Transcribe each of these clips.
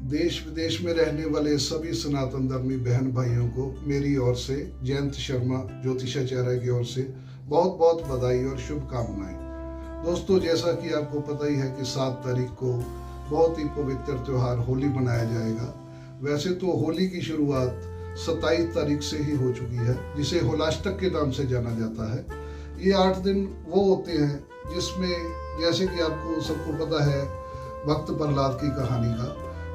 देश विदेश में रहने वाले सभी सनातन धर्मी बहन भाइयों को मेरी ओर से, जयंत शर्मा ज्योतिषाचार्य की ओर से बहुत बहुत बधाई और शुभकामनाएं। दोस्तों, जैसा कि आपको पता ही है कि 7 तारीख को बहुत ही पवित्र त्यौहार होली मनाया जाएगा। वैसे तो होली की शुरुआत 27 तारीख से ही हो चुकी है, जिसे होलाष्टक के नाम से जाना जाता है। ये 8 दिन वो होते हैं जिसमें, जैसे कि आपको सबको पता है भक्त प्रहलाद की कहानी का,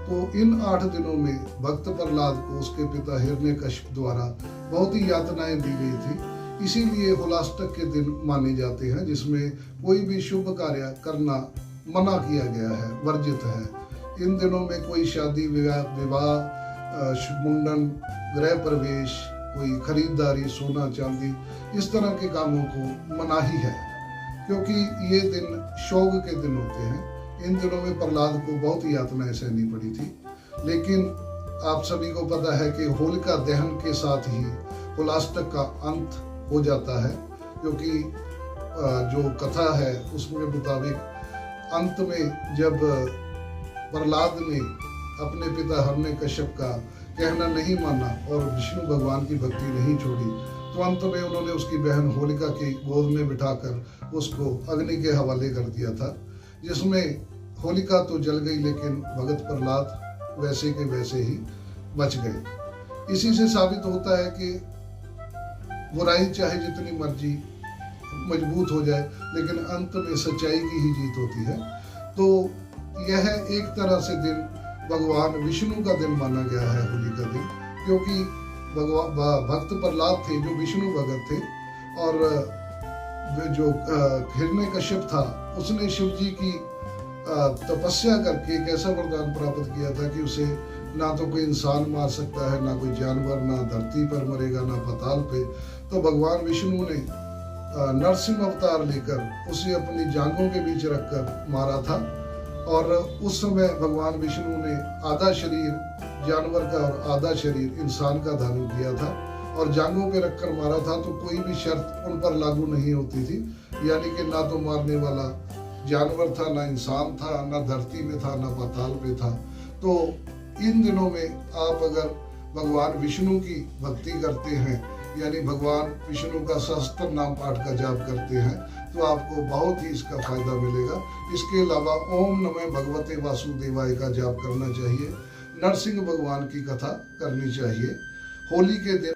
तो इन 8 दिनों में भक्त प्रहलाद को उसके पिता हिरण्यकश्यप द्वारा बहुत ही यातनाएं दी गई थी। इसीलिए होलाष्टक के दिन माने जाते हैं, जिसमें कोई भी शुभ कार्य करना मना किया गया है, वर्जित है। इन दिनों में कोई शादी विवाह, मुंडन, गृह प्रवेश, कोई खरीदारी, सोना चांदी, इस तरह के कामों को मनाही है, क्योंकि ये दिन शोक के दिन होते हैं। इन दिनों में प्रहलाद को बहुत ही यातनाएं सहनी पड़ी थी। लेकिन आप सभी को पता है कि होलिका दहन के साथ ही होलाष्टक का अंत हो जाता है, क्योंकि जो कथा है उसके मुताबिक अंत में जब प्रहलाद ने अपने पिता हिरण्यकश्यप का कहना नहीं माना और विष्णु भगवान की भक्ति नहीं छोड़ी, तो अंत में उन्होंने उसकी बहन होलिका की गोद में बिठाकर उसको अग्नि के हवाले कर दिया था, जिसमें होलिका तो जल गई, लेकिन भगत प्रहलाद वैसे के वैसे ही बच गए। इसी से साबित होता है कि बुराई चाहे जितनी मर्जी मजबूत हो जाए, लेकिन अंत में सच्चाई की ही जीत होती है। तो यह एक तरह से दिन भगवान विष्णु का दिन माना गया है, होली का दिन, क्योंकि भक्त प्रहलाद थे जो विष्णु भगत थे, और जो हिरण्यकश्यप था उसने शिव जी की तपस्या करके एक ऐसा वरदान प्राप्त किया था कि उसे ना तो कोई इंसान मार सकता है, ना कोई जानवर, ना धरती पर मरेगा, ना पाताल पे। तो भगवान विष्णु ने नरसिंह अवतार लेकर उसे अपनी जांघों के बीच रखकर मारा था, और उस समय भगवान विष्णु ने आधा शरीर जानवर का और आधा शरीर इंसान का धारण किया था, और जांघों पे रखकर मारा था। तो कोई भी शर्त उन पर लागू नहीं होती थी, यानी कि ना तो मारने वाला जानवर था, ना इंसान था, ना धरती में था, ना पाताल पे था। तो इन दिनों में आप अगर भगवान विष्णु की भक्ति करते हैं, यानी भगवान विष्णु का सहस्त्र नाम पाठ का जाप करते हैं, तो आपको बहुत ही इसका फायदा मिलेगा। इसके अलावा ओम नमः भगवते वासुदेवाय का जाप करना चाहिए, नरसिंह भगवान की कथा करनी चाहिए। होली के दिन